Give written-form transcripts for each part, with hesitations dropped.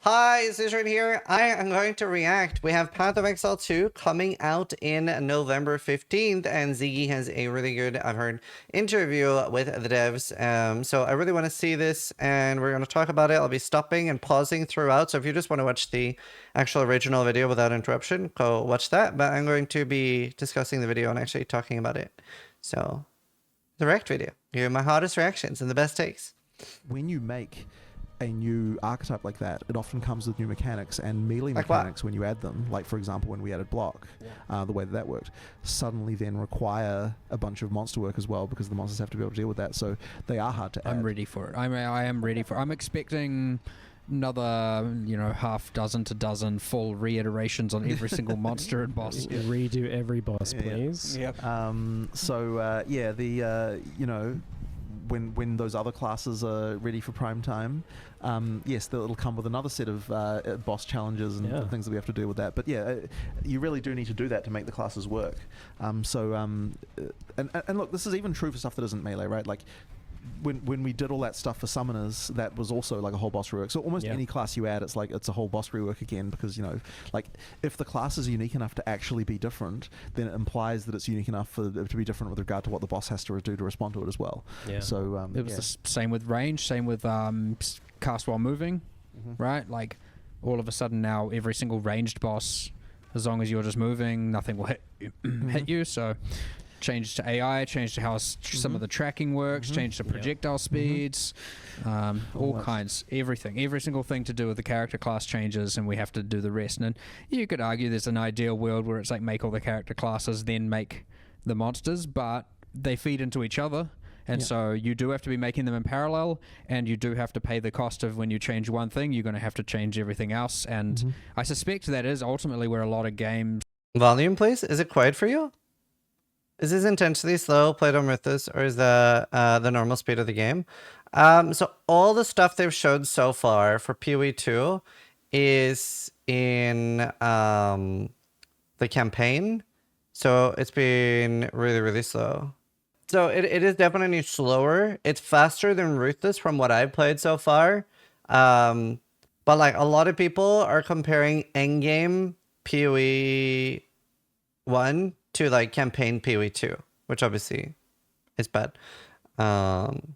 Hi, Zizaran here. I am going to react. We have Path of Exile 2 coming out in November 15th, and Ziggy has a really good, I've heard, interview with the devs. So I really want to see this, and we're going to talk about it. I'll be stopping and pausing throughout, so if you just want to watch the actual original video without interruption, go watch that. But I'm going to be discussing the video and actually talking about it. So, the react video. Here are my hottest reactions and the best takes. When you make a new archetype like that, it often comes with new mechanics, and melee mechanics, when you add them, like for example when we added block, the way that worked, suddenly then require a bunch of monster work as well, because the monsters have to be able to deal with that, so they are hard to add. I'm ready for it. I am ready for it. I'm expecting another, half dozen to dozen full reiterations on every single monster and boss. Redo every boss, please. Yep. When those other classes are ready for prime time, yes, it'll come with another set of boss challenges and things that we have to deal with that. But yeah, you really do need to do that to make the classes work. And look, this is even true for stuff that isn't melee, right? Like, when we did all that stuff for summoners, that was also like a whole boss rework. So almost any class you add, it's a whole boss rework again, because like if the class is unique enough to actually be different, then it implies that it's unique enough for it to be different with regard to what the boss has to do to respond to it as well. So it was the same with range, same with cast while moving, right? Like all of a sudden now every single ranged boss, as long as you're just moving, nothing will hit you. So change to AI, change to how some of the tracking works, change to projectile speeds, all kinds, everything. Every single thing to do with the character class changes, and we have to do the rest. And you could argue there's an ideal world where it's like make all the character classes, then make the monsters, but they feed into each other. And so you do have to be making them in parallel, and you do have to pay the cost of when you change one thing, you're going to have to change everything else. And I suspect that is ultimately where a lot of games... Volume, please? Is it quiet for you? Is this intensity slow, played on Mythos, or is the normal speed of the game? So all the stuff they've showed so far for PoE 2 is in the campaign. So it's been really, really slow. So it is definitely slower. It's faster than Ruthless from what I've played so far. But like a lot of people are comparing endgame PoE 1 to like campaign PoE 2, which obviously is bad. Kind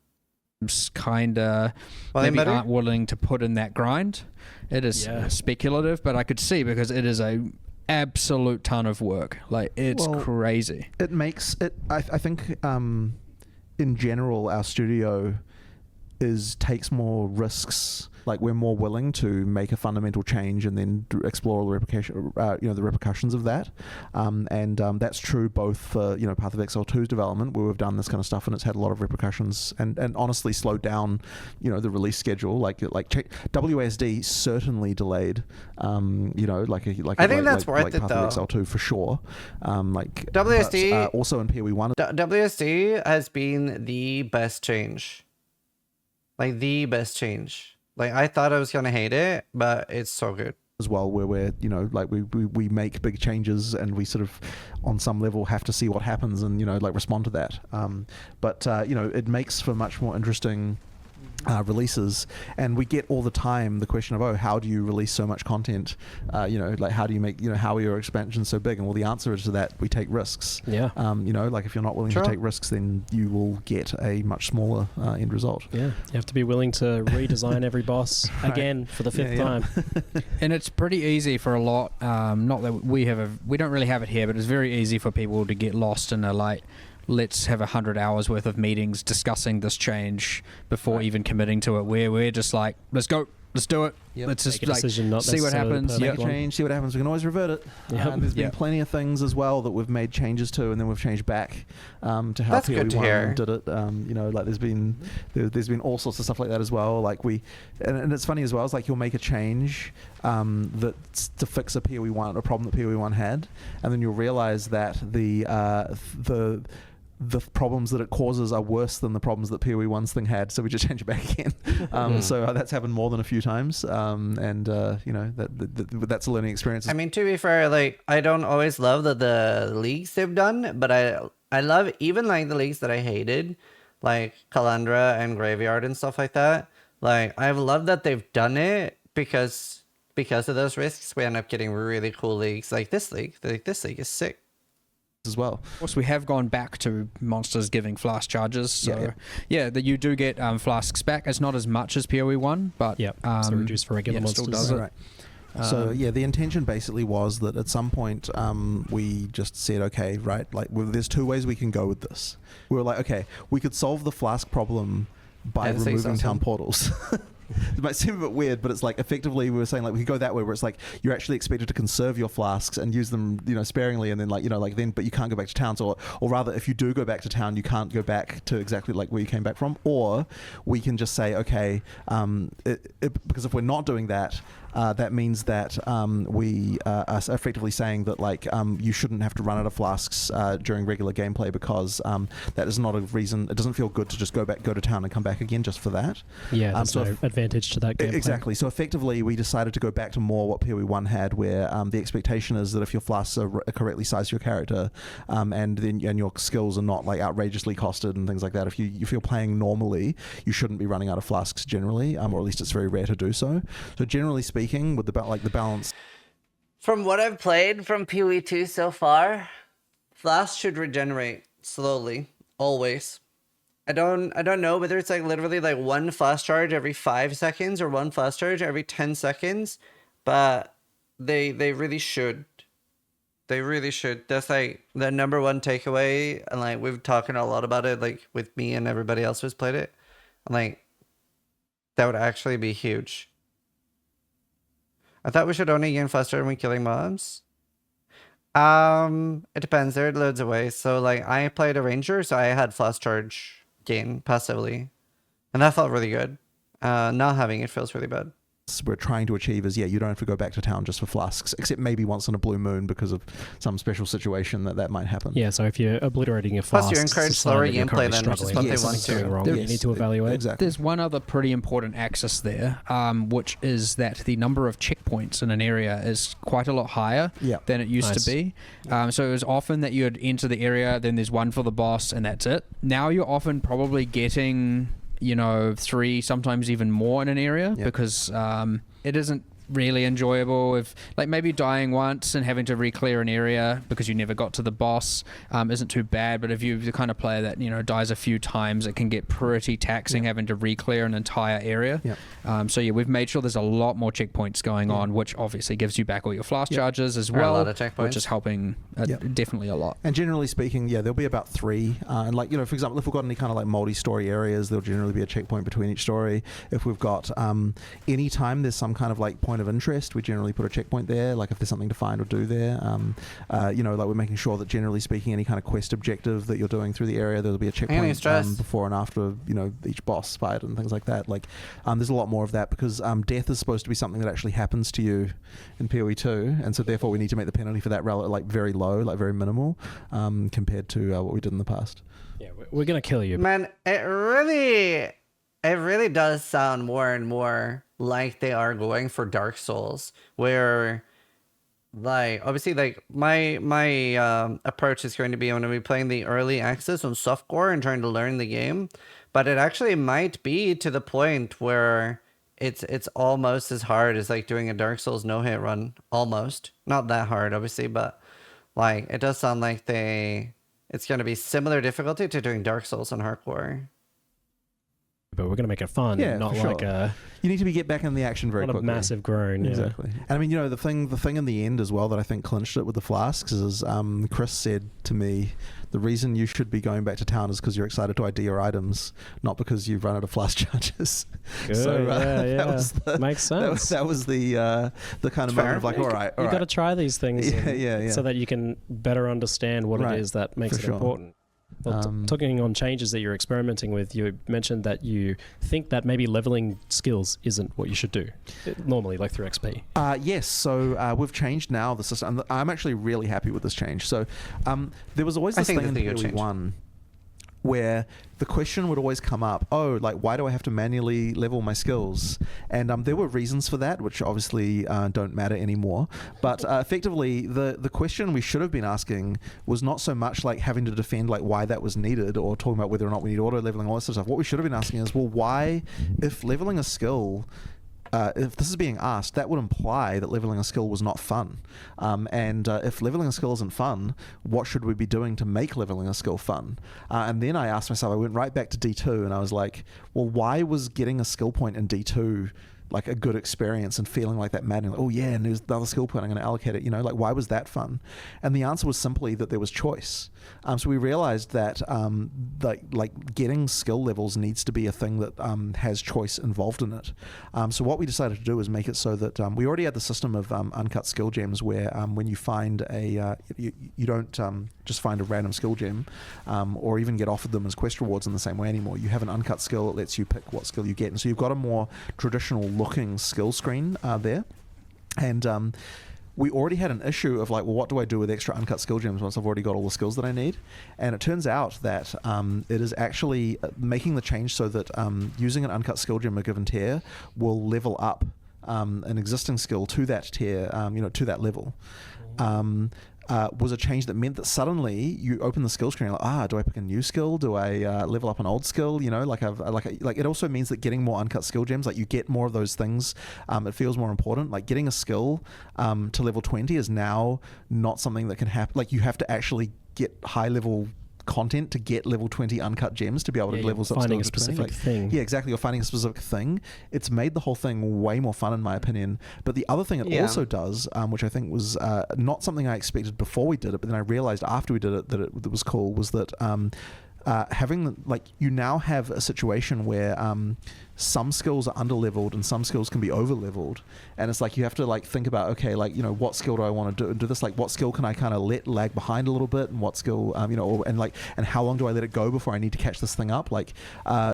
of maybe aren't willing to put in that grind. It is speculative, but I could see, because it is a absolute ton of work. Like it's crazy. It makes it. I think in general our studio takes more risks. Like we're more willing to make a fundamental change and then explore all the repercussions of that. That's true both for Path of Exile 2's development, where we've done this kind of stuff and it's had a lot of repercussions and honestly slowed down the release schedule. Like WASD certainly delayed. I think that's worth it Path though. of Exile 2 for sure. WASD also in PoE 1. WASD has been the best change. Like the best change. Like I thought I was gonna hate it, but it's so good as well, where we're we make big changes and we sort of on some level have to see what happens and respond to that. It makes for much more interesting releases, and we get all the time the question of, how do you release so much content? Like how do you make how are your expansions so big? And well, the answer is to that, we take risks. Like if you're not willing to take risks, then you will get a much smaller end result. You have to be willing to redesign every boss again for the fifth time. And it's pretty easy for a lot, not that we don't really have it here, but it's very easy for people to get lost in a let's have 100 hours worth of meetings discussing this change before even committing to it, where we're just like, let's go, let's do it. Let's just see what happens. Make a change, see what happens. We can always revert it. There's been plenty of things as well that we've made changes to, and then we've changed back to how PoE 1 did it. Like there's been all sorts of stuff like that as well. Like and it's funny as well. It's like you'll make a change that's to fix a PoE 1, a problem that PoE 1 had, and then you'll realize that the problems that it causes are worse than the problems that PoE 1's thing had, so we just change it back again. So that's happened more than a few times, that's a learning experience. I mean, to be fair, like I don't always love the leagues they've done, but I love even like the leagues that I hated, like Calandra and Graveyard and stuff like that. Like I've loved that they've done it because of those risks, we end up getting really cool leagues like this league. This league is sick as well. Of course, we have gone back to monsters giving flask charges, so that you do get flasks back. It's not as much as PoE1, but so reduced for regular monsters. Still does it. Right. So the intention basically was that at some point we just said, okay, right, like there's two ways we can go with this. We were like, okay, we could solve the flask problem by removing town portals. It might seem a bit weird, but it's like effectively we were saying like we could go that way where it's like you're actually expected to conserve your flasks and use them, sparingly, and then but you can't go back to town. So, or rather, if you do go back to town, you can't go back to exactly like where you came back from. Or we can just say, okay, because if we're not doing that, that means that we are effectively saying that you shouldn't have to run out of flasks during regular gameplay because that is not a reason. It doesn't feel good to just go to town and come back again just for that. Yeah, there's no advantage to that gameplay. Exactly. So effectively, we decided to go back to more what PoE1 had, where the expectation is that if your flasks are correctly sized to your character, and your skills are not like outrageously costed and things like that, if you're playing normally, you shouldn't be running out of flasks generally, or at least it's very rare to do so. So generally speaking, with the balance. From what I've played from PoE2 so far, flasks should regenerate slowly, always. I don't know whether it's like literally like one flask charge every 5 seconds or one flask charge every 10 seconds, but they really should. They really should. That's like the number one takeaway, and like we've talking a lot about it, like with me and everybody else who's played it. And like that would actually be huge. I thought we should only gain faster when killing mobs. It depends. There are loads of ways. So like I played a ranger, so I had flask charge gain passively, and that felt really good. Not having it feels really bad. We're trying to achieve is you don't have to go back to town just for flasks, except maybe once in a blue moon because of some special situation that might happen. Yeah, so if you're obliterating your flasks, plus you encourage slower gameplay then, which is what they want to. Wrong, you need to evaluate. Exactly. There's one other pretty important axis there, which is that the number of checkpoints in an area is quite a lot higher than it used to be. So it was often that you'd enter the area, then there's one for the boss, and that's it. Now you're often probably getting 3, sometimes even more in an area, because it isn't really enjoyable. If like maybe dying once and having to re-clear an area because you never got to the boss isn't too bad, but if you're the kind of player that dies a few times, it can get pretty taxing having to re-clear an entire area. So we've made sure there's a lot more checkpoints going on, which obviously gives you back all your flask charges as well, a lot of checkpoints, which is helping definitely a lot. And generally speaking, there'll be about 3, and for example, if we've got any kind of like multi-story areas, there'll generally be a checkpoint between each story. If we've got any time there's some kind of like point of interest, we generally put a checkpoint there, like if there's something to find or do there. Like we're making sure that generally speaking, any kind of quest objective that you're doing through the area, there'll be a checkpoint before and after each boss fight and things like that. There's a lot more of that because death is supposed to be something that actually happens to you in PoE2, and so therefore we need to make the penalty for that very low, like very minimal, compared to what we did in the past. Yeah, we're gonna kill you, man. It really does sound more and more like they are going for Dark Souls, where like obviously like my approach is going to be I'm going to be playing the early access on softcore and trying to learn the game, but it actually might be to the point where it's almost as hard as like doing a Dark Souls no-hit run. Almost. Not that hard obviously, but like it does sound like it's going to be similar difficulty to doing Dark Souls on hardcore. But we're going to make it fun, not like a... You need to get back in the action very quickly. Not a massive groan. Exactly. And I mean, the thing in the end as well that I think clinched it with the flasks is Chris said to me, the reason you should be going back to town is because you're excited to ID your items, not because you've run out of flask charges. Good, so that was makes sense. That was the kind of moment of like, all right. You've got to try these things so that you can better understand what it is that makes it important. Well, talking on changes that you're experimenting with, you mentioned that you think that maybe leveling skills isn't what you should do normally, like through XP. Yes, so we've changed now the system. I'm actually really happy with this change. So there was always this thing in PoE1 where the question would always come up, why do I have to manually level my skills? And there were reasons for that, which obviously don't matter anymore. But effectively, the question we should have been asking was not so much like having to defend like why that was needed or talking about whether or not we need auto leveling, all that sort of stuff. What we should have been asking is, well, why, if leveling a skill if this is being asked, that would imply that leveling a skill was not fun. And if leveling a skill isn't fun, what should we be doing to make leveling a skill fun? And then I asked myself, I went right back to D2 and I was like, well, why was getting a skill point in D2 like a good experience and feeling like that maddening, like, oh yeah, and there's another skill point, I'm going to allocate it, like why was that fun? And the answer was simply that there was choice. So we realized that like getting skill levels needs to be a thing that has choice involved in it. So what we decided to do is make it so that we already had the system of uncut skill gems where when you find you don't just find a random skill gem or even get offered them as quest rewards in the same way anymore. You have an uncut skill that lets you pick what skill you get, and so you've got a more traditional looking skill screen there. And we already had an issue of like, well, what do I do with extra uncut skill gems once I've already got all the skills that I need? And it turns out that it is actually making the change so that using an uncut skill gem in a given tier will level up an existing skill to that tier, to that level. Was a change that meant that suddenly you open the skill screen like, do I pick a new skill? Do I level up an old skill? Like it also means that getting more uncut skill gems, like you get more of those things. It feels more important. Like getting a skill to level 20 is now not something that can happen. Like you have to actually get high level content to get level 20 uncut gems to be able to level up finding a specific thing. Yeah, exactly. You're finding a specific thing. It's made the whole thing way more fun in my opinion. But the other thing it also does, which I think was not something I expected before we did it, but then I realized after we did it that it was cool, was that having you now have a situation where some skills are under-leveled and some skills can be over-leveled, and it's like you have to think about, okay, what skill do I want to do this, like what skill can I kind of let lag behind a little bit, and what skill and how long do I let it go before I need to catch this thing up. The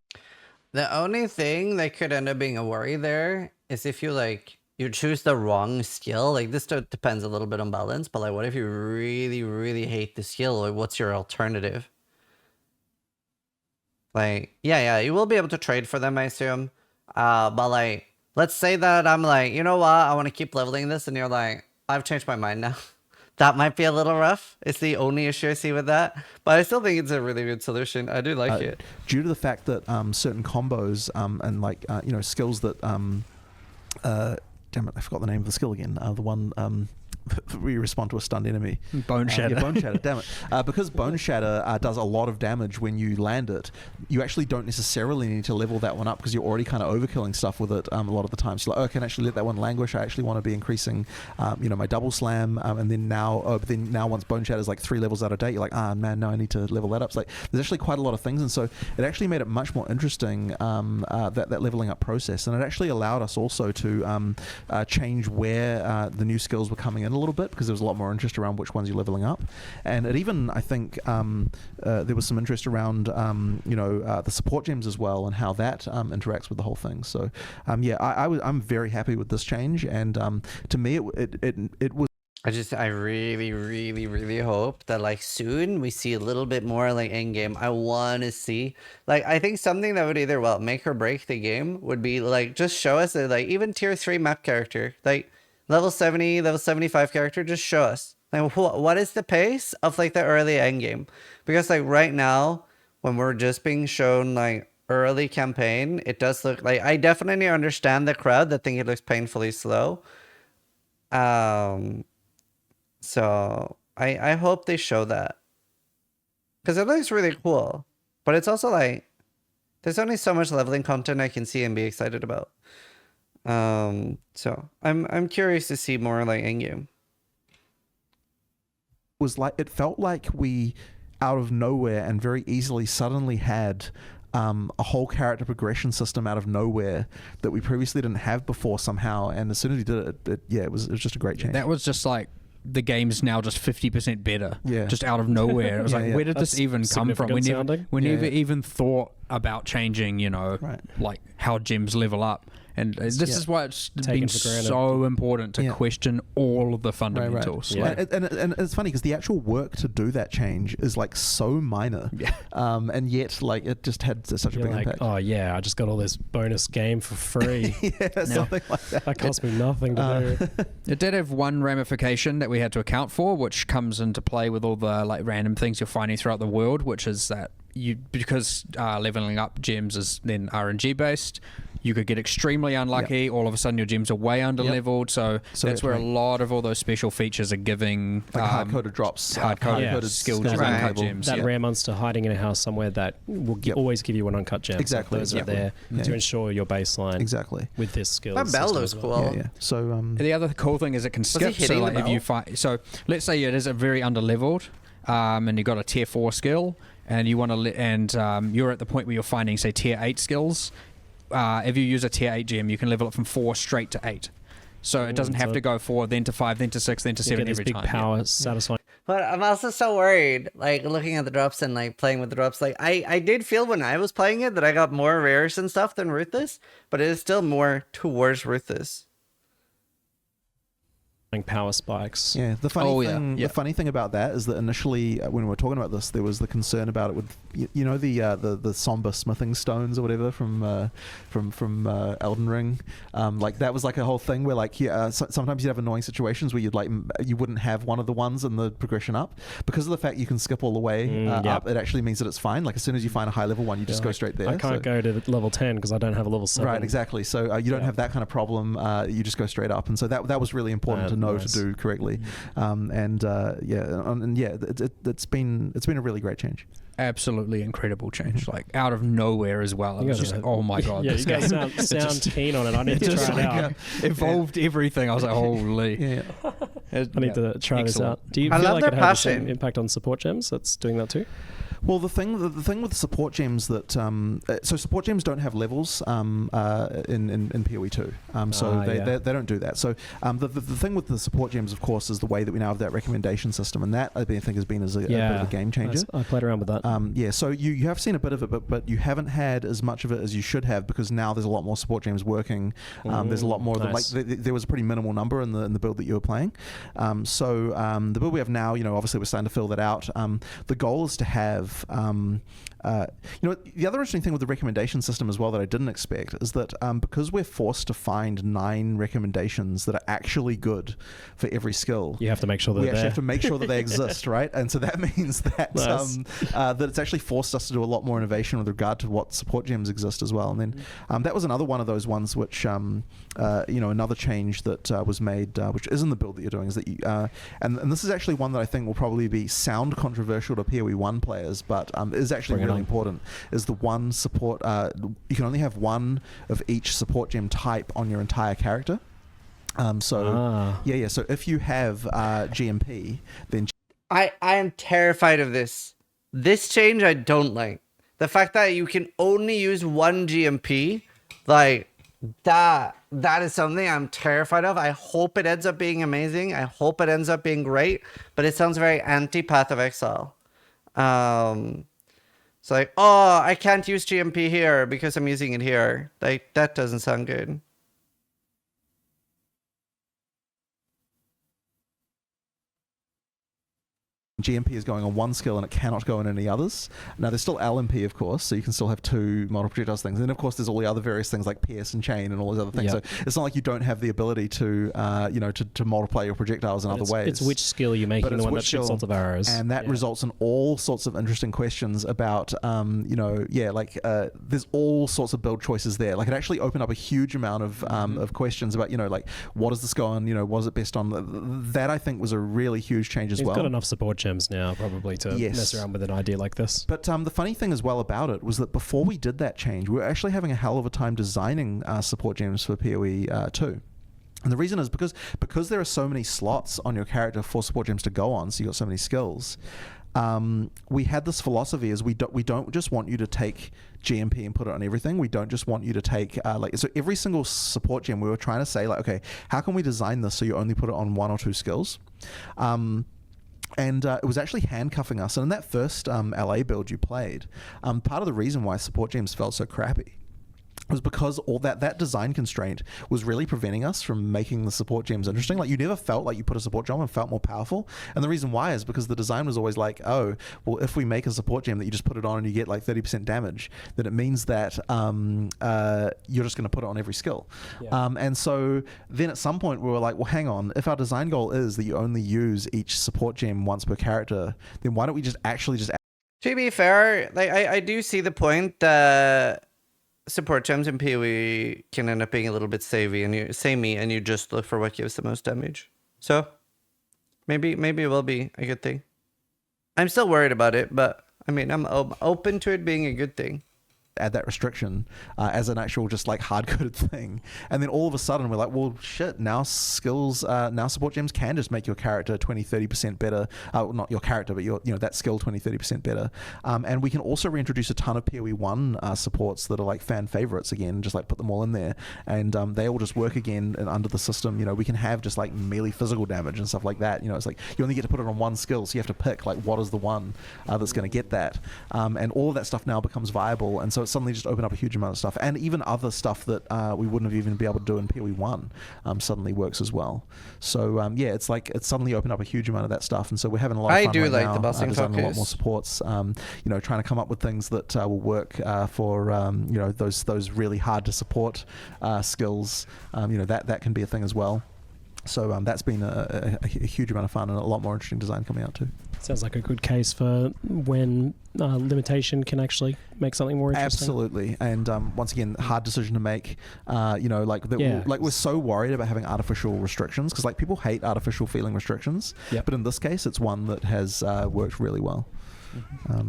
only thing that could end up being a worry there is if you choose the wrong skill. This depends a little bit on balance, but what if you really, really hate the skill? What's your alternative? You will be able to trade for them, I assume. But let's say that I'm you know what, I want to keep leveling this, and you're like, I've changed my mind now. That might be a little rough. It's the only issue I see with that. But I still think it's a really good solution. I do like it. Due to the fact that certain combos and skills that damn it, I forgot the name of the skill again. The one we respond to a stunned enemy. Bone Shatter. Bone Shatter, damn it. Because Bone Shatter does a lot of damage when you land it, you actually don't necessarily need to level that one up because you're already kind of overkilling stuff with it a lot of the time. So I can actually let that one languish. I actually want to be increasing my double slam, and then now once Bone Shatter is 3 levels out of date, you're like, man, no, I need to level that up. So there's actually quite a lot of things, and so it actually made it much more interesting, that leveling up process, and it actually allowed us also to change where the new skills were coming in a little bit, because there was a lot more interest around which ones you're leveling up. And it even, I think, there was some interest around the support gems as well, and how that interacts with the whole thing. So I'm very happy with this change, and to me it was. I really, really, really hope that soon we see a little bit more in game. I want to see I think something that would either make or break the game would be just show us that even tier 3 map character, level 70, level 75 character, just show us what is the pace of the early end game. Because right now when we're just being shown early campaign, it does look I definitely understand the crowd that think it looks painfully slow. So I hope they show that, because it looks really cool, but it's also there's only so much leveling content I can see and be excited about. So I'm curious to see more in game. It felt like we out of nowhere and very easily suddenly had a whole character progression system out of nowhere that we previously didn't have before somehow, and as soon as we did it, it was just a great change. That was just the game's now just 50% better. Yeah. Just out of nowhere. It was where did this even come from? We never even thought about changing, how gems level up. And this is why it's been so important to question all of the fundamentals. Right. Yeah. And it's funny because the actual work to do that change is so minor. Yeah. And yet it just had such a big impact. Oh yeah, I just got all this bonus game for free. Something like that. That cost me nothing to do. It did have one ramification that we had to account for, which comes into play with all the random things you're finding throughout the world, which is that because leveling up gems is then RNG based, you could get extremely unlucky. All of a sudden, your gems are way under-leveled. So that's where a lot of all those special features are giving... Like hard-coded drops. Hard-coded skills and uncut gems. That rare monster hiding in a house somewhere that will always give you an uncut gem. Exactly. Those are there to ensure your baseline with this skill. That bell is cool. Yeah. So the other cool thing is it can skip. So like if you fight... So let's say it is a very under-leveled and you've got a tier 4 skill and you want to... you're at the point where you're finding, say, tier 8 skills. If you use a tier 8 gem, you can level it from 4 straight to 8. So it doesn't have to go 4, then to 5, then to 6, then to 7 every time. Big power satisfying. But I'm also so worried, like, looking at the drops and, like, playing with the drops. Like, I did feel when I was playing it that I got more rares and stuff than Ruthless, but it is still more towards Ruthless. Power spikes. Yeah, the funny thing about that is that initially when we were talking about this, there was the concern about it with the somber smithing stones or whatever from Elden Ring. Like that was like a whole thing where like sometimes you'd have annoying situations where you wouldn't have one of the ones in the progression up because of the fact you can skip all the way up. It actually means that it's fine. Like as soon as you find a high level one, you just go straight there. I can't go to level 10 because I don't have a level 7. Right, exactly. So you don't have that kind of problem. You just go straight up, and so that was really important to know to do correctly. It's been a really great change. Absolutely incredible change, like out of nowhere as well. It was just like, oh my god, this guy sound keen on it. I need to try it out. Evolved everything. I was like, holy. I need to try this out. Do you feel like it has the same impact on support gems that's doing that too? Well, the thing with support gems that so support gems don't have levels in PoE 2, so they don't do that. So the thing with the support gems, of course, is the way that we now have that recommendation system, and that I think has been a bit of a game changer. I played around with that. So you have seen a bit of it, but you haven't had as much of it as you should have because now there's a lot more support gems working. There's a lot more of them. Like there was a pretty minimal number in the build that you were playing. The build we have now, obviously we're starting to fill that out. The goal is to have the other interesting thing with the recommendation system as well that I didn't expect is that because we're forced to find 9 recommendations that are actually good for every skill, you have to make sure that we actually have to make sure that they exist, right? And so that means that that it's actually forced us to do a lot more innovation with regard to what support gems exist as well. And then that was another one of those ones which another change that was made, which is in the build that you're doing, is that you and this is actually one that I think will probably sound controversial to PoE 1 players, but is actually really important, is the one support you can only have one of each support gem type on your entire character. So if you have GMP, then I am terrified of this change. I don't like the fact that you can only use one GMP. Like that is something I'm terrified of. I hope it ends up being amazing. I hope it ends up being great, but it sounds very anti Path of Exile. It's like, oh, I can't use GMP here because I'm using it here. Like, that doesn't sound good. GMP is going on one skill and it cannot go on any others. Now there's still LMP, of course, so you can still have 2 multiple projectiles things. And then of course there's all the other various things like pierce and chain and all those other things. So it's not like you don't have the ability to to multiply your projectiors in other ways. It's which skill you're making, the one that shoots lots of arrows. And that results in all sorts of interesting questions about there's all sorts of build choices there. Like it actually opened up a huge amount of questions about, like what does this go on, was it best on that. I think was a really huge change as well. Got enough support gems now probably to mess around with an idea like this. But the funny thing as well about it was that before we did that change, we were actually having a hell of a time designing support gems for PoE 2. And the reason is because there are so many slots on your character for support gems to go on, so you got so many skills. We had this philosophy is we don't just want you to take GMP and put it on everything. We don't just want you to take so every single support gem we were trying to say okay, how can we design this so you only put it on 1 or 2 skills? And it was actually handcuffing us. And in that first LA build you played, part of the reason why support gems felt so crappy was because all that design constraint was really preventing us from making the support gems interesting. Like you never felt like you put a support gem and felt more powerful. And the reason why is because the design was always like, oh, well, if we make a support gem that you just put it on and you get like 30% damage, then it means that you're just going to put it on every skill. Yeah. And so then at some point we were like, well, hang on, if our design goal is that you only use each support gem once per character, then why don't we just actually just... To be fair, like I do see the point that support gems in PoE can end up being a little bit samey, and you just look for what gives the most damage. So maybe it will be a good thing. I'm still worried about it, but I mean, I'm open to it being a good thing. Add that restriction as an actual just like hard-coded thing, and then all of a sudden we're like, well shit, now support gems can just make your character 20-30% better, not your character but your that skill 20-30% better, and we can also reintroduce a ton of PoE1 supports that are like fan favorites again, just like put them all in there, and they all just work again and under the system. We can have just like melee physical damage and stuff like that. It's like you only get to put it on one skill, so you have to pick like what is the one that's going to get that, and all of that stuff now becomes viable, and so it suddenly just opened up a huge amount of stuff, and even other stuff that we wouldn't have even been able to do in PoE1 suddenly works as well. So it's like it's suddenly opened up a huge amount of that stuff, and so we're having a lot of fun. I do like the bossing focus. A lot more supports. Trying to come up with things that will work for those really hard to support skills. That can be a thing as well. So that's been a huge amount of fun, and a lot more interesting design coming out too. Sounds like a good case for when limitation can actually make something more interesting. Absolutely, and once again, hard decision to make. We're so worried about having artificial restrictions because like people hate artificial feeling restrictions. Yep. But in this case, it's one that has worked really well.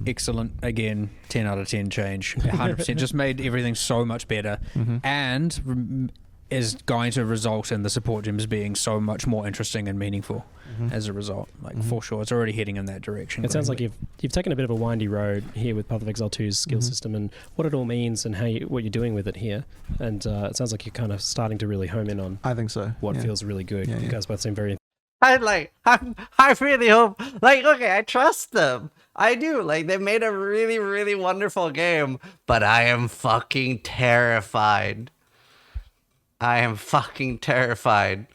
Excellent. Again, 10 out of 10 change. 100%. Just made everything so much better, and is going to result in the support gems being so much more interesting and meaningful as a result. For sure, it's already heading in that direction. It sounds like you've taken a bit of a windy road here with Path of Exile 2's skill system and what it all means and what you're doing with it here. And it sounds like you're kind of starting to really home in on. I think so. What feels really good. You guys both seem very. I really hope. Okay, I trust them. I do. They made a really, really wonderful game, but I am fucking terrified. I am fucking terrified.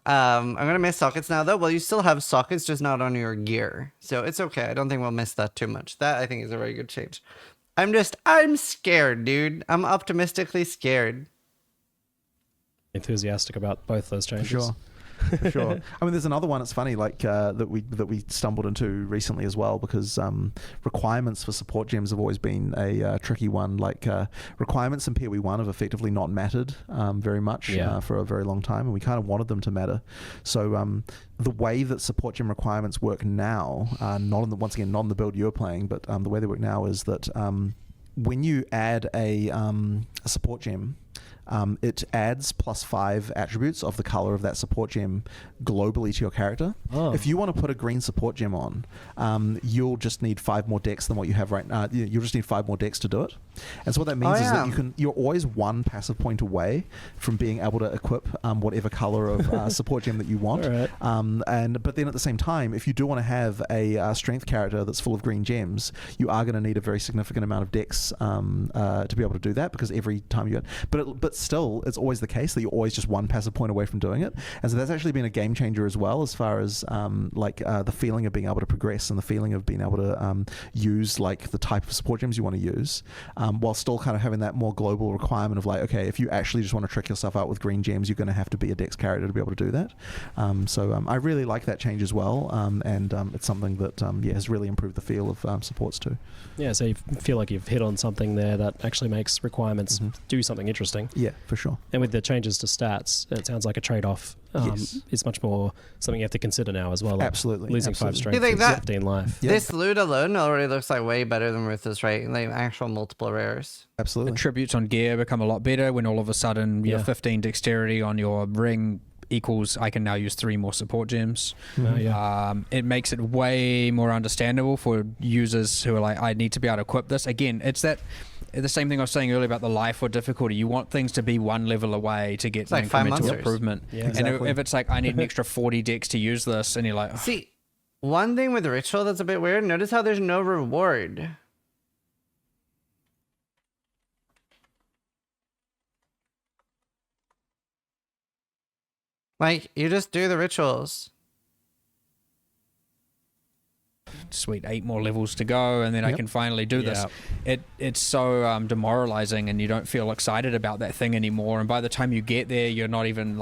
I'm gonna miss sockets now though. Well, you still have sockets, just not on your gear. So it's okay. I don't think we'll miss that too much. That I think is a very good change. I'm scared, dude. I'm optimistically scared. Enthusiastic about both those changes. For sure. For sure. I mean, there's another one. It's funny, that we stumbled into recently as well, because requirements for support gems have always been a tricky one. Requirements in PoE1 have effectively not mattered very much for a very long time, and we kind of wanted them to matter. So the way that support gem requirements work now, not in the build you're playing, but the way they work now is that when you add a support gem, it adds +5 attributes of the color of that support gem globally to your character. If you want to put a green support gem on, you'll just need 5 more dex than what you have right now. You'll just need 5 more dex to do it. And so what that means is that you're always one passive point away from being able to equip whatever color of support gem that you want. Right. But then at the same time, if you do want to have a strength character that's full of green gems, you are going to need a very significant amount of dex to be able to do that, because every time you but still, it's always the case that you're always just one passive point away from doing it. And so that's actually been a game changer as well, as far as the feeling of being able to progress and the feeling of being able to use the type of support gems you want to use, while still kind of having that more global requirement of okay, if you actually just want to trick yourself out with green gems, you're going to have to be a dex character to be able to do that. I really like that change as well, and it's something that has really improved the feel of supports too. Yeah, so you feel like you've hit on something there that actually makes requirements do something interesting. Yeah, for sure. And with the changes to stats, it sounds like a trade-off. It's much more something you have to consider now as well. Absolutely. Losing 5 strength is 15 life. Yeah. This loot alone already looks way better than Ruthless, right? Actual multiple rares. Absolutely. Attributes on gear become a lot better when all of a sudden your 15 dexterity on your ring equals I can now use 3 more support gems. It makes it way more understandable for users who are I need to be able to equip this. Again, it's the same thing I was saying earlier about the life or difficulty. You want things to be one level away to get incremental improvement. Yeah, exactly. And if it's I need an extra 40 dex to use this, and you're See, one thing with Ritual that's a bit weird, notice how there's no reward. You just do the rituals. Sweet, 8 more levels to go, and then I can finally do this. It's so demoralizing, and you don't feel excited about that thing anymore. And by the time you get there, you're not even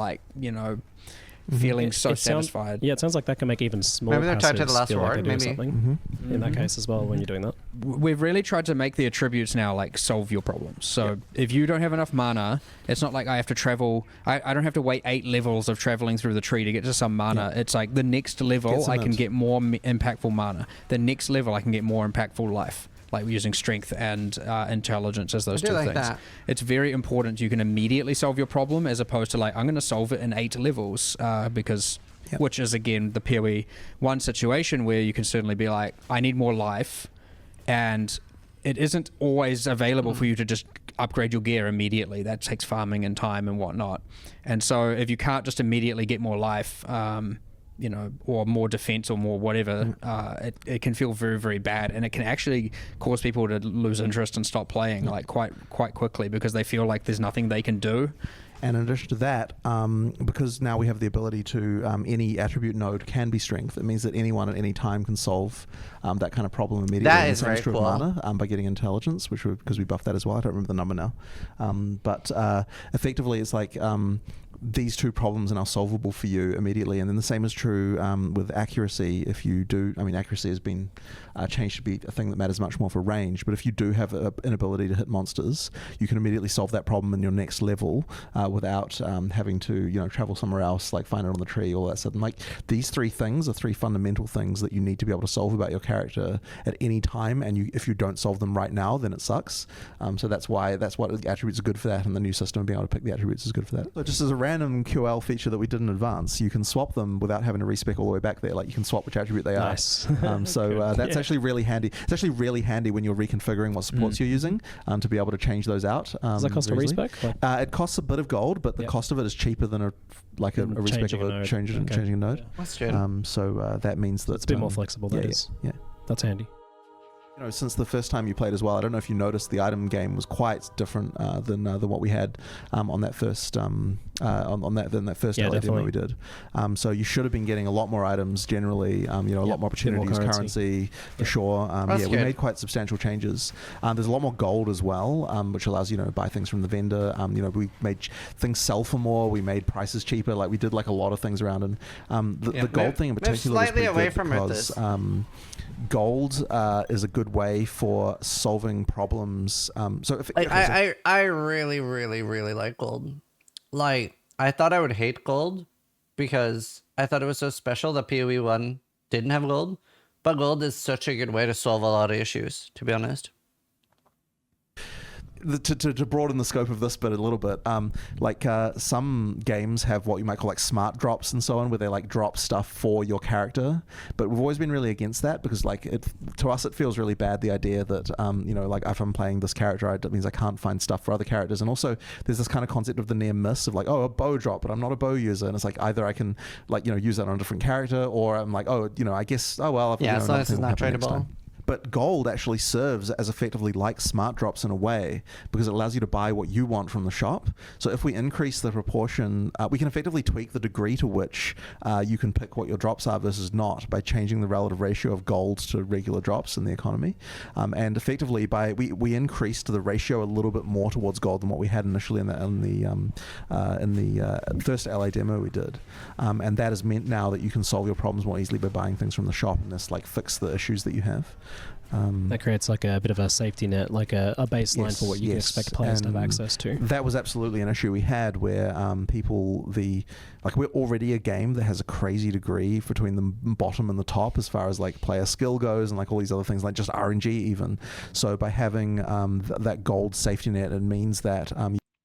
feeling so satisfied. It sounds like that can make even small maybe they're tied to the last feel reward, like they're doing something in that case as well when you're doing that. We've really tried to make the attributes now like solve your problems. So if you don't have enough mana, it's not like I have to travel. I don't have to wait 8 levels of traveling through the tree to get to some mana. It's like the next level I can get more impactful mana. The next level I can get more impactful life. Like using strength and intelligence as those two things. That. It's very important you can immediately solve your problem as opposed to like, I'm going to solve it in 8 levels because, which is again the PoE 1 situation where you can certainly be like, I need more life, and it isn't always available for you to just upgrade your gear immediately. That takes farming and time and whatnot. And so if you can't just immediately get more life, or more defense or more whatever, it can feel very, very bad, and it can actually cause people to lose interest and stop playing like quite quickly because they feel like there's nothing they can do. And in addition to that, because now we have the ability to any attribute node can be strength. It means that anyone at any time can solve that kind of problem immediately. That is very cool. Mana, by getting intelligence, because we buffed that as well. I don't remember the number now, but effectively it's like. These 2 problems are now solvable for you immediately, and then the same is true with accuracy. If you do, accuracy has been changed to be a thing that matters much more for range, but if you do have an ability to hit monsters, you can immediately solve that problem in your next level without having to travel somewhere else, like find it on the tree, all that stuff. And like these 3 things are 3 fundamental things that you need to be able to solve about your character at any time, and if you don't solve them right now, then it sucks. So that's what the attributes are good for that, and the new system being able to pick the attributes is good for that. So just as a random QL feature that we did in advance, you can swap them without having to respec all the way back there. Like you can swap which attribute they are. So that's actually really handy. It's actually really handy when you're reconfiguring what supports you're using to be able to change those out. Does that cost a respec? It costs a bit of gold, but the cost of it is cheaper than a respec of a changing a node. That's good. So that means that it's a bit more flexible. Yeah, that's handy. Since the first time you played as well, I don't know if you noticed the item game was quite different than what we had on that first LA demo we did. So you should have been getting a lot more items generally. A lot more opportunities, currency for sure. We made quite substantial changes. There's a lot more gold as well, which allows you to buy things from the vendor. We made things sell for more. We made prices cheaper. Like we did like a lot of things around, and the gold thing in particular was pretty good because gold is a good way for solving problems. I really, really, really like gold. Like, I thought I would hate gold because I thought it was so special that PoE 1 didn't have gold. But gold is such a good way to solve a lot of issues, to be honest. To broaden the scope of this bit a little bit, some games have what you might call like smart drops and so on, where they like drop stuff for your character. But we've always been really against that because to us it feels really bad, the idea that if I'm playing this character, it means I can't find stuff for other characters. And also there's this kind of concept of the near miss of like, a bow drop, but I'm not a bow user, and it's like either I can use that on a different character, or I'm like, I guess as long as it's not tradable. But gold actually serves as effectively like smart drops in a way, because it allows you to buy what you want from the shop. So if we increase the proportion, we can effectively tweak the degree to which you can pick what your drops are versus not by changing the relative ratio of gold to regular drops in the economy. And effectively, we increased the ratio a little bit more towards gold than what we had initially in the first LA demo we did. And that has meant now that you can solve your problems more easily by buying things from the shop and just fix the issues that you have. That creates like a bit of a safety net, like a baseline for what you can expect players to have access to. That was absolutely an issue we had where we're already a game that has a crazy degree between the bottom and the top as far as like player skill goes, and like all these other things, like just RNG even. So by having that gold safety net, it means that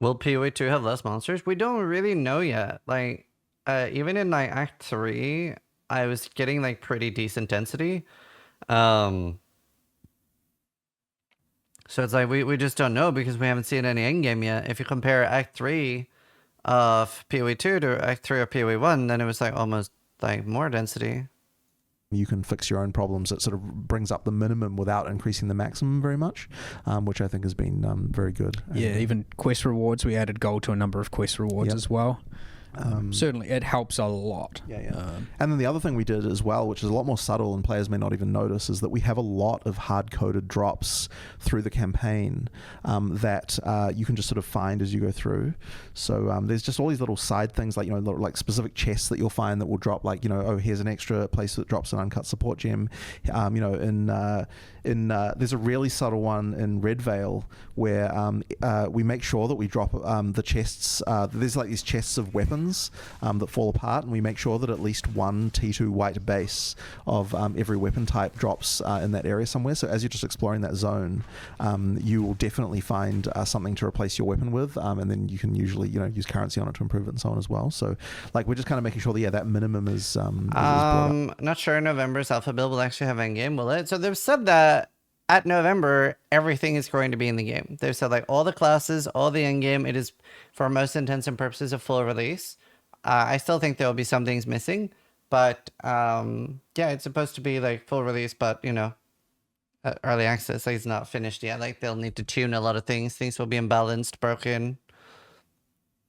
will PoE 2 have less monsters? We don't really know yet. Like even in like Act 3, I was getting like pretty decent density. So it's like we just don't know because we haven't seen any endgame yet. If you compare Act 3 of PoE 2 to Act 3 of PoE 1, then it was like almost like more density. You can fix your own problems. It sort of brings up the minimum without increasing the maximum very much, which I think has been very good. Yeah, even quest rewards. We added gold to a number of quest rewards as well. Certainly, it helps a lot. And then the other thing we did as well, which is a lot more subtle and players may not even notice, is that we have a lot of hard-coded drops through the campaign that you can just sort of find as you go through. So there's just all these little side things, like, you know, like specific chests that you'll find that will drop, like, you know, oh, here's an extra place that drops an uncut support gem. You know, there's a really subtle one in Red Veil where we make sure that we drop the chests. There's like these chests of weapons that fall apart, and we make sure that at least one T2 white base of every weapon type drops in that area somewhere. So as you're just exploring that zone, you will definitely find something to replace your weapon with, and then you can usually, you know, use currency on it to improve it and so on as well. So like we're just kind of making sure that that minimum is not sure November's alpha build will actually have endgame, will it? So they've said that at November, everything is going to be in the game. They've said like all the classes, all the endgame, it is for most intents and purposes a full release. I still think there will be some things missing, but yeah, it's supposed to be like full release, but you know, early access, like it's not finished yet. Like they'll need to tune a lot of things. Things will be imbalanced, broken.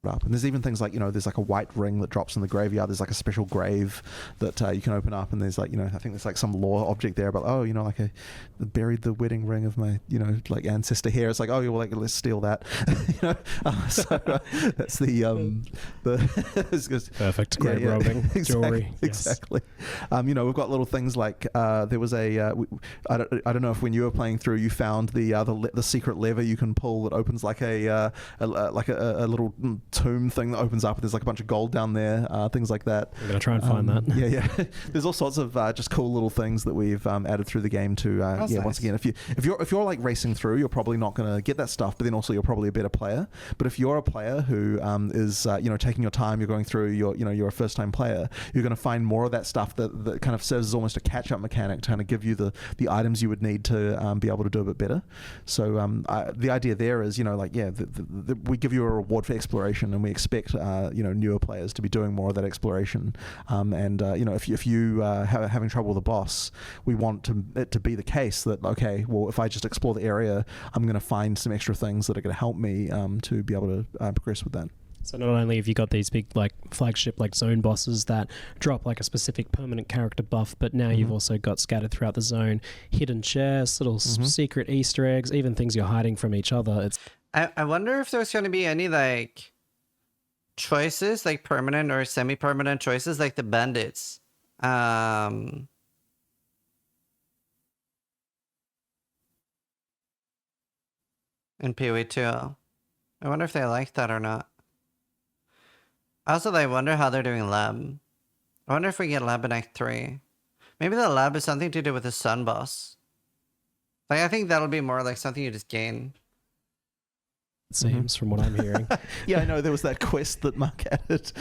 Up. And there's even things like, you know, there's like a white ring that drops in the graveyard. There's like a special grave that you can open up, and there's like, you know, I think there's like some lore object there about, oh, you know, like I buried the wedding ring of my, you know, like ancestor here. It's like, oh, well, like let's steal that. You know, so that's the perfect grave robbing jewelry. Exactly. You know, we've got little things like there was a I don't know if when you were playing through you found the secret lever you can pull that opens like a little tomb thing that opens up. There's like a bunch of gold down there, things like that. I'm gonna try and find that. Yeah. There's all sorts of just cool little things that we've added through the game to nice. Once again, if you're like racing through, you're probably not gonna get that stuff, but then also you're probably a better player. But if you're a player who is you know, taking your time, you're going through, you're a first time player, you're gonna find more of that stuff that kind of serves as almost a catch up mechanic to kind of give you the items you would need to be able to do a bit better. So the idea there is, you know, like we give you a reward for exploration, and we expect you know, newer players to be doing more of that exploration. And you know, if you having trouble with a boss, we want it to be the case that, okay, well, if I just explore the area, I'm going to find some extra things that are going to help me to be able to progress with that. So not only have you got these big like flagship like zone bosses that drop like a specific permanent character buff, but now you've also got scattered throughout the zone hidden chests, little secret Easter eggs, even things you're hiding from each other. I wonder if there's going to be any like choices, like permanent or semi-permanent choices, like the bandits. In PoE 2. I wonder if they like that or not. Also, I wonder how they're doing lab. I wonder if we get lab in Act 3. Maybe the lab is something to do with the sun boss. Like, I think that'll be more like something you just gain. It seems, from what I'm hearing. Yeah, I know there was that quest that Mark added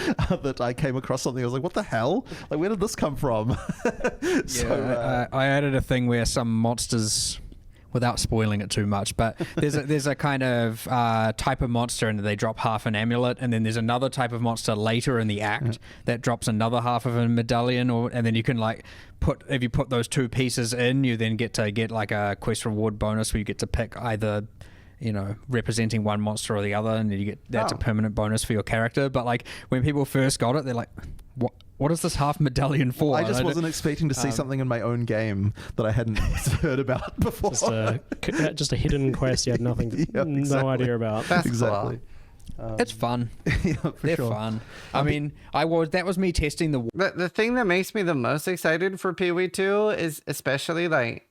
that I came across something. I was like, what the hell? Like, where did this come from? I added a thing where some monsters, without spoiling it too much, but there's a kind of type of monster, and they drop half an amulet, and then there's another type of monster later in the act that drops another half of a medallion, and then you can like if you put those two pieces in, you then get like a quest reward bonus where you get to pick either, you know, representing one monster or the other, and you get that's a permanent bonus for your character. But like when people first got it, they're like, what is this half medallion for? I just wasn't expecting to see something in my own game that I hadn't heard about before. Just a hidden quest you had no idea about. That's exactly. Cool. It's fun. Yeah, They're fun. I mean, that was me testing the thing that makes me the most excited for PoE 2 is especially like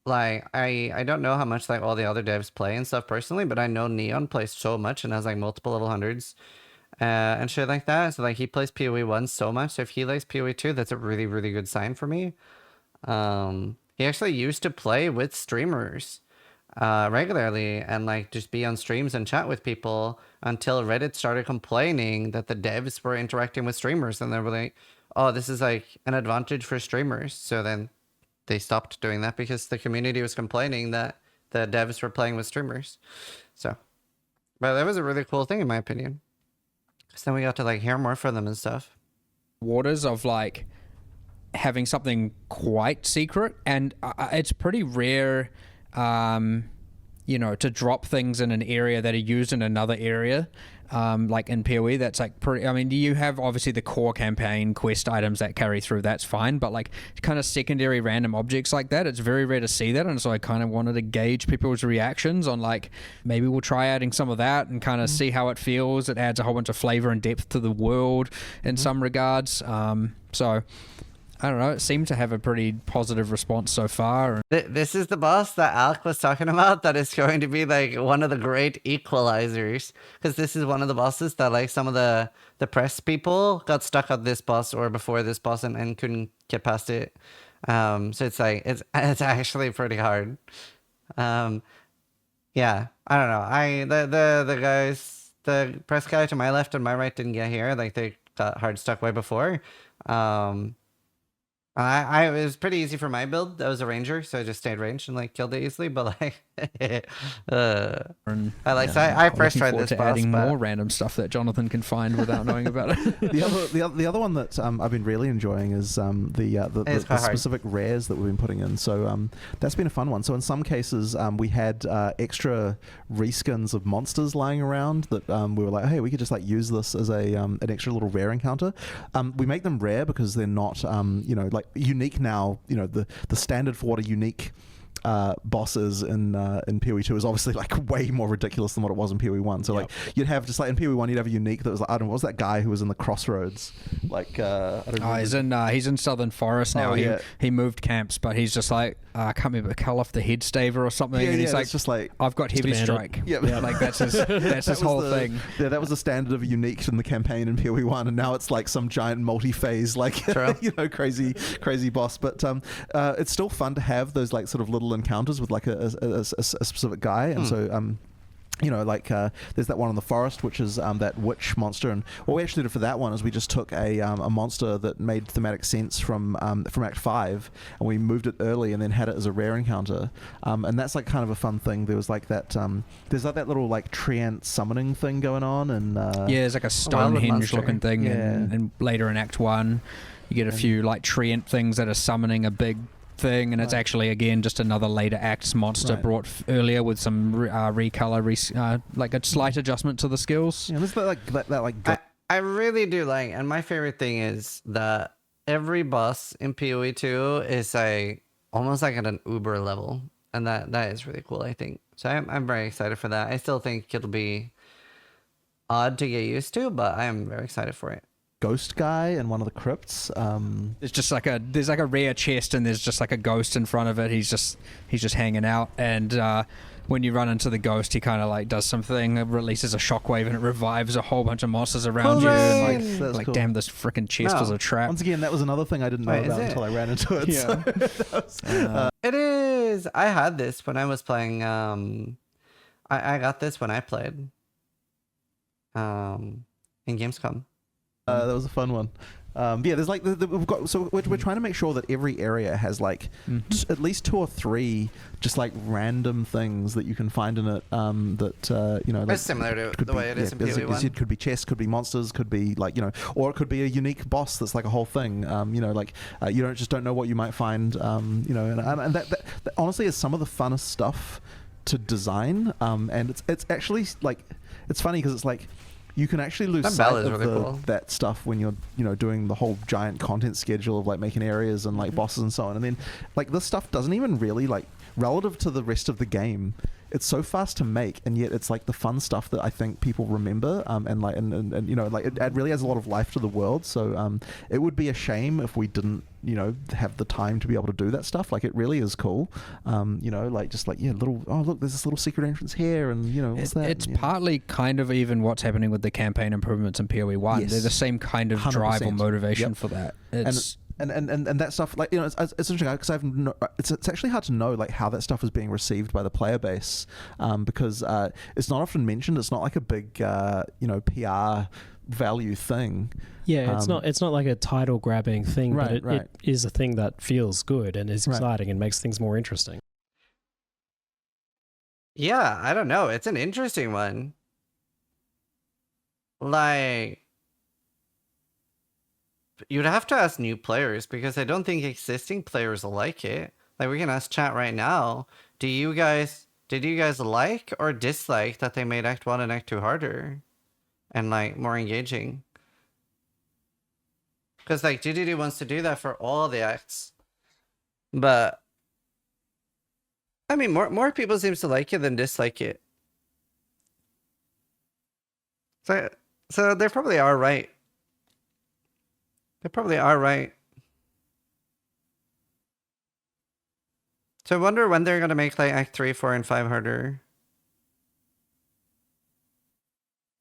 I don't know how much like all the other devs play and stuff personally, but I know Neon plays so much and has like multiple level 100s and shit like that. So like he plays PoE 1 so much. So if he likes PoE 2, that's a really, really good sign for me. He actually used to play with streamers regularly and like just be on streams and chat with people until Reddit started complaining that the devs were interacting with streamers, and they were like, oh, this is like an advantage for streamers. So then they stopped doing that because the community was complaining that the devs were playing with streamers. So, but that was a really cool thing in my opinion. Because then we got to like hear more from them and stuff. Waters of like having something quite secret, and it's pretty rare, you know, to drop things in an area that are used in another area. like in PoE, that's like pretty. I mean, you have obviously the core campaign quest items that carry through. That's fine, but like kind of secondary random objects like that, it's very rare to see that. And so I kind of wanted to gauge people's reactions on like maybe we'll try adding some of that and kind of see how it feels. It adds a whole bunch of flavor and depth to the world in some regards. So I don't know, it seemed to have a pretty positive response so far. This is the boss that Alec was talking about that is going to be like one of the great equalizers, because this is one of the bosses that like some of the press people got stuck at this boss or before this boss and couldn't get past it. So it's like it's actually pretty hard. Yeah, I don't know. The guys, the press guy to my left and my right didn't get here. Like they got hard stuck way before. It was pretty easy for my build. I was a ranger, so I just stayed ranged and like killed it easily. But like, I first tried this boss. Adding more random stuff that Jonathan can find without knowing about it. The other one that I've been really enjoying is the specific rares that we've been putting in. So that's been a fun one. So in some cases we had extra reskins of monsters lying around that we were like, hey, we could just like use this as a an extra little rare encounter. We make them rare because they're not like unique now. The standard for what a unique boss is in PoE 2 is obviously like way more ridiculous than what it was in PoE 1. So like you'd have just like in PoE 1 you'd have a unique that was like, I don't know, what was that guy who was in the crossroads? Like I don't know. He's in Southern Forest now. He moved camps, but he's just like I can't remember, cut off the head staver or something, and he's like, just like I've got heavy strike. Yeah, like that's his whole thing. Yeah, that was the standard of a unique in the campaign in PoE 1, and now it's like some giant multi-phase like crazy boss. But it's still fun to have those like sort of little encounters with like a specific guy, and so there's that one in the forest, which is that witch monster, and what we actually did for that one is we just took a monster that made thematic sense from Act 5, and we moved it early and then had it as a rare encounter, and that's like kind of a fun thing. There was like that there's like that little like treant summoning thing going on, and there's like a Stonehenge looking thing, and later in Act 1 you get a few like treant things that are summoning a big thing, and it's actually again just another later acts monster brought earlier with some recolor, like a slight adjustment to the skills. Yeah, there's that I really do like, and my favorite thing is that every boss in PoE 2 is like almost like at an Uber level, and that is really cool, I think. So I'm very excited for that. I still think it'll be odd to get used to, but I am very excited for it. Ghost guy in one of the crypts. It's just like there's like a rare chest, and there's just like a ghost in front of it. He's just hanging out, and when you run into the ghost, he kind of like does something, releases a shockwave, and it revives a whole bunch of monsters around you. And like, cool. Damn, this freaking chest was a trap. Once again, that was another thing I didn't know about until I ran into it. Yeah. It is. I had this when I was playing. I got this when I played. In Gamescom. That was a fun one. There's like we've got, so we're trying to make sure that every area has like at least 2 or 3 just like random things that you can find in it. Like, it's similar to the way it is in PoE 1. It could be chests, could be monsters, could be like or it could be a unique boss that's like a whole thing. You don't know what you might find. And that honestly is some of the funnest stuff to design. And it's actually like it's funny because it's like. You can actually lose sight of that stuff when you're doing the whole giant content schedule of like making areas and like bosses and so on. And then like this stuff doesn't even really like relative to the rest of the game. It's so fast to make, and yet it's like the fun stuff that I think people remember. It really has a lot of life to the world. So it would be a shame if we didn't have the time to be able to do that stuff. Like it really is cool. Look, there's this little secret entrance here, and what's that? It's partly kind of even what's happening with the campaign improvements in PoE 1. Yes. They're the same kind of 100%. drive or motivation for that. And that stuff, like it's interesting because it's actually hard to know like how that stuff is being received by the player base, because it's not often mentioned. It's not like a big PR value thing. Yeah, it's not like a title grabbing thing, but it is a thing that feels good and is exciting and makes things more interesting. Yeah, I don't know. It's an interesting one. Like, you'd have to ask new players because I don't think existing players will like it. Like, we can ask chat right now. Did you guys like or dislike that they made Act 1 and Act 2 harder? and like more engaging. Because like GGD wants to do that for all the acts, but I mean more people seems to like it than dislike it. So they probably are right. They probably are right. So I wonder when they're gonna make like Act 3, 4, and 5 harder.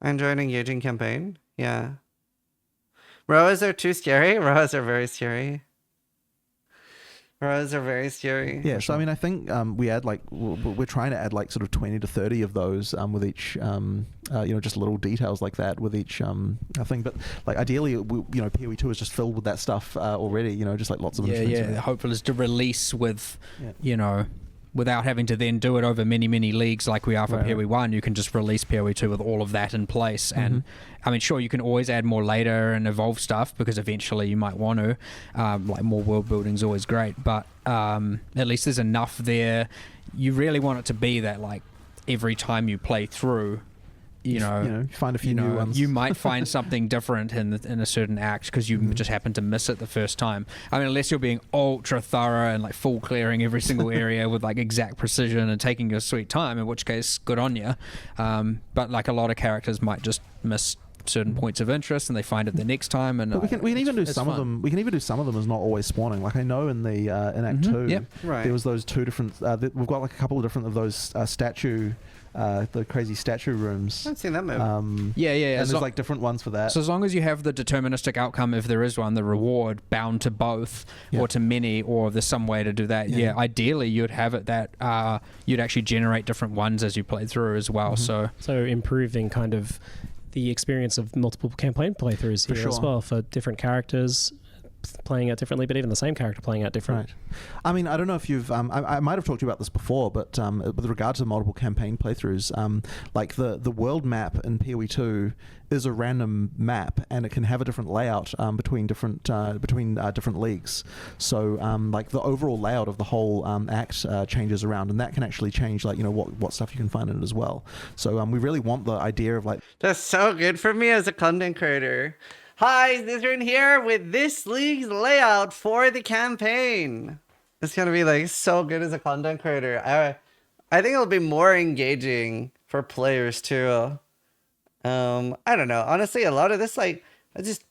I enjoy an engaging campaign. Yeah. Roas are too scary. Roas are very scary. Roas are very scary. Yeah, so I mean, I think we add like we're trying to add like sort of 20 to 30 of those with each, just little details like that with each thing. But like ideally, PoE 2 is just filled with that stuff already. Just like lots of The hope is to release with, without having to then do it over many, many leagues like we are for PoE 1, you can just release PoE 2 with all of that in place. And I mean, sure, you can always add more later and evolve stuff because eventually you might want to. Like more world building is always great, but at least there's enough there. You really want it to be that like every time you play through, find a few new ones. You might find something different in a certain act because you just happen to miss it the first time. I mean, unless you're being ultra thorough and like full clearing every single area with like exact precision and taking your sweet time, in which case, good on you. But like a lot of characters might just miss certain points of interest and they find it the next time. And but we can even do some of them. We can even do some of them as not always spawning. Like I know in the in Act 2, there was those two different. We've got like a couple of different of those statue. The crazy statue rooms. I haven't seen that movie. And there's like different ones for that. So as long as you have the deterministic outcome, if there is one, the reward bound to both or to many, or there's some way to do that. Yeah, ideally you'd have it that you'd actually generate different ones as you play through as well. So improving kind of the experience of multiple campaign playthroughs here as well for different characters playing out differently, but even the same character playing out different. Right. I mean, I don't know if you've I might have talked to you about this before, but with regard to multiple campaign playthroughs, like the world map in PoE 2 is a random map and it can have a different layout between different leagues. So like the overall layout of the whole act changes around, and that can actually change like what stuff you can find in it as well. So we really want the idea of like that's so good for me as a content creator. Hi, Zizaran here with this league's layout for the campaign. It's gonna be like so good as a content creator. I think it'll be more engaging for players too. I don't know. Honestly, a lot of this like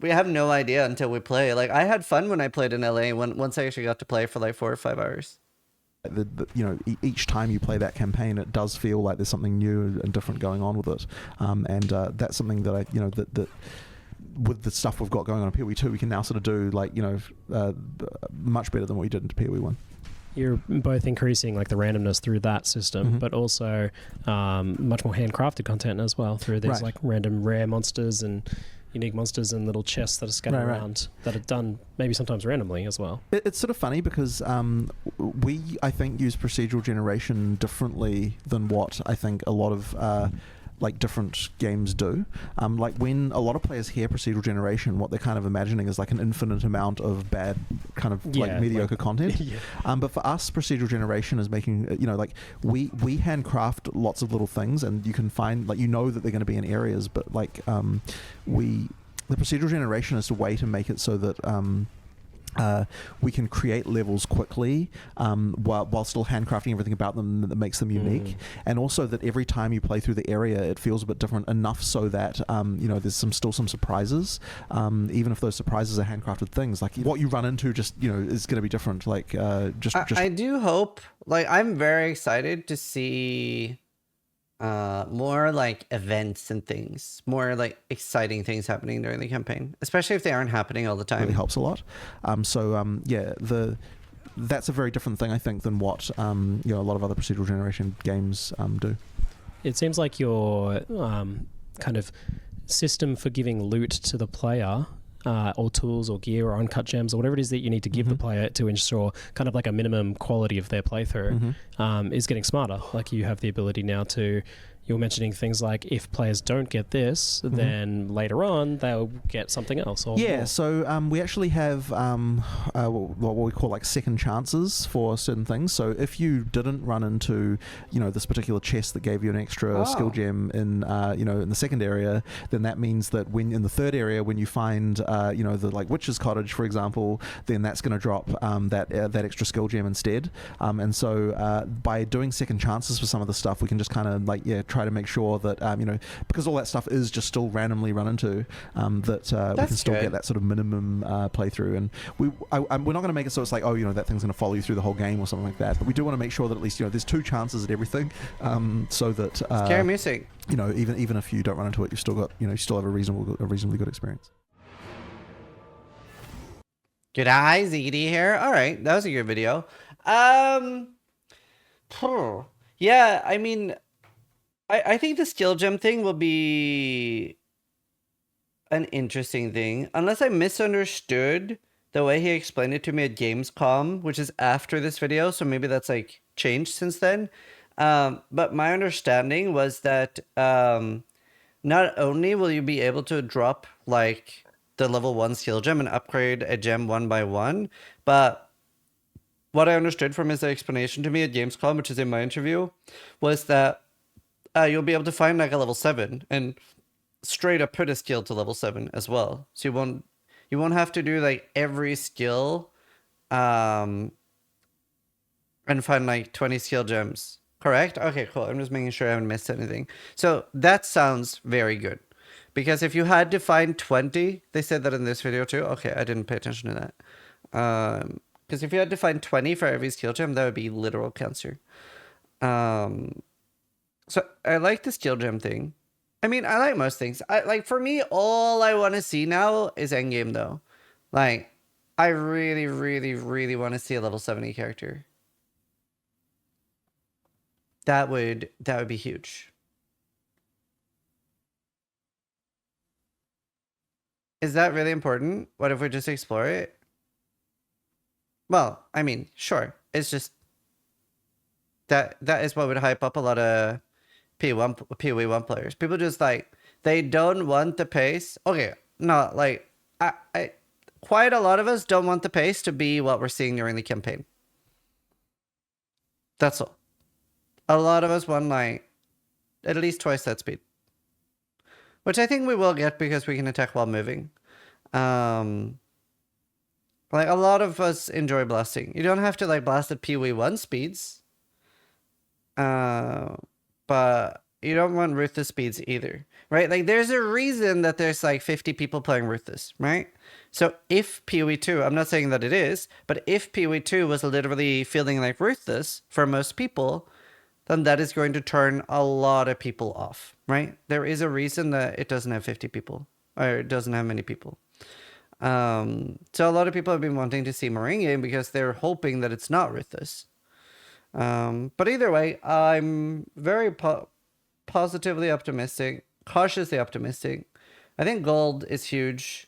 we have no idea until we play. Like I had fun when I played in LA once I actually got to play for like 4 or 5 hours. Each time you play that campaign, it does feel like there's something new and different going on with it, and that's something that that with the stuff we've got going on in PoE 2, we can now sort of do like much better than what we did in PoE 1. You're both increasing like the randomness through that system, but also much more handcrafted content as well through these like random rare monsters and unique monsters and little chests that are scattered around that are done maybe sometimes randomly as well. It's sort of funny because we, I think, use procedural generation differently than what I think a lot of like different games do. Like when a lot of players hear procedural generation, what they're kind of imagining is like an infinite amount of bad kind of like mediocre content. But for us, procedural generation is making, like we handcraft lots of little things, and you can find like, that they're going to be in areas, but like the procedural generation is a way to make it so that we can create levels quickly while still handcrafting everything about them that makes them unique, and also that every time you play through the area it feels a bit different enough so that there's still some surprises, even if those surprises are handcrafted things. Like what you run into just is going to be different. Like I do hope, like I'm very excited to see more like events and things, more like exciting things happening during the campaign, especially if they aren't happening all the time. Really helps a lot. That's a very different thing, I think, than what a lot of other procedural generation games do. It seems like your kind of system for giving loot to the player, or tools or gear or uncut gems or whatever it is that you need to give the player to ensure kind of like a minimum quality of their playthrough is getting smarter. Like you have the ability now to you're mentioning things like if players don't get this, then later on they'll get something else. Or yeah, more. so we actually have what we call like second chances for certain things. So if you didn't run into, this particular chest that gave you an extra skill gem in, in the second area, then that means that when in the third area, when you find, the like witch's cottage, for example, then that's going to drop that extra skill gem instead. And so by doing second chances for some of the stuff, we can just kind of try to make sure that because all that stuff is just still randomly run into, that we can still get that sort of minimum playthrough. And we're not going to make it so it's like, that thing's going to follow you through the whole game or something like that. But we do want to make sure that at least there's 2 chances at everything, so that scary music. Even if you don't run into it, you've still got you still have a reasonably good experience. Good eye, ZiggyD here. All right, that was a good video. Yeah, I mean, I think the skill gem thing will be an interesting thing, unless I misunderstood the way he explained it to me at Gamescom, which is after this video, so maybe that's like changed since then. But my understanding was that not only will you be able to drop like the level 1 skill gem and upgrade a gem 1 by 1, but what I understood from his explanation to me at Gamescom, which is in my interview, was that you'll be able to find like a level 7 and straight up put a skill to level 7 as well. So you won't have to do like every skill and find like 20 skill gems. Correct? Okay, cool. I'm just making sure I haven't missed anything. So that sounds very good. Because if you had to find 20, they said that in this video too. Okay, I didn't pay attention to that. Because if you had to find 20 for every skill gem, that would be literal cancer. So I like the skill gem thing. I mean, I like most things. For me, all I want to see now is endgame though. Like, I really, really, really want to see a level 70 character. That would be huge. Is that really important? What if we just explore it? Well, I mean, sure. It's just that is what would hype up a lot of PoE1 players. People just like, they don't want the pace. Okay, no, like I quite a lot of us don't want the pace to be what we're seeing during the campaign. That's all. A lot of us want like at least twice that speed. Which I think we will get because we can attack while moving. Like a lot of us enjoy blasting. You don't have to like blast at PoE1 speeds. But you don't want Ruthless speeds either, right? Like there's a reason that there's like 50 people playing Ruthless, right? So if PoE2, I'm not saying that it is, but if PoE2 was literally feeling like Ruthless for most people, then that is going to turn a lot of people off, right? There is a reason that it doesn't have 50 people, or it doesn't have many people. So a lot of people have been wanting to see Merengue because they're hoping that it's not Ruthless. But either way, I'm very positively optimistic, cautiously optimistic. I think gold is huge.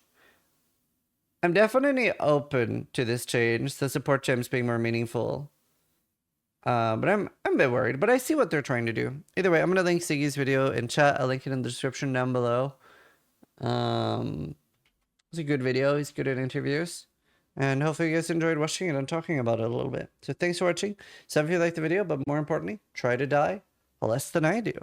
I'm definitely open to this change, the support gems being more meaningful. But I'm a bit worried, but I see what they're trying to do. Either way, I'm going to link Ziggy's video in chat. I'll link it in the description down below. It's a good video. He's good at interviews. And hopefully you guys enjoyed watching it and talking about it a little bit. So thanks for watching. Sub if you liked the video, but more importantly, try to die less than I do.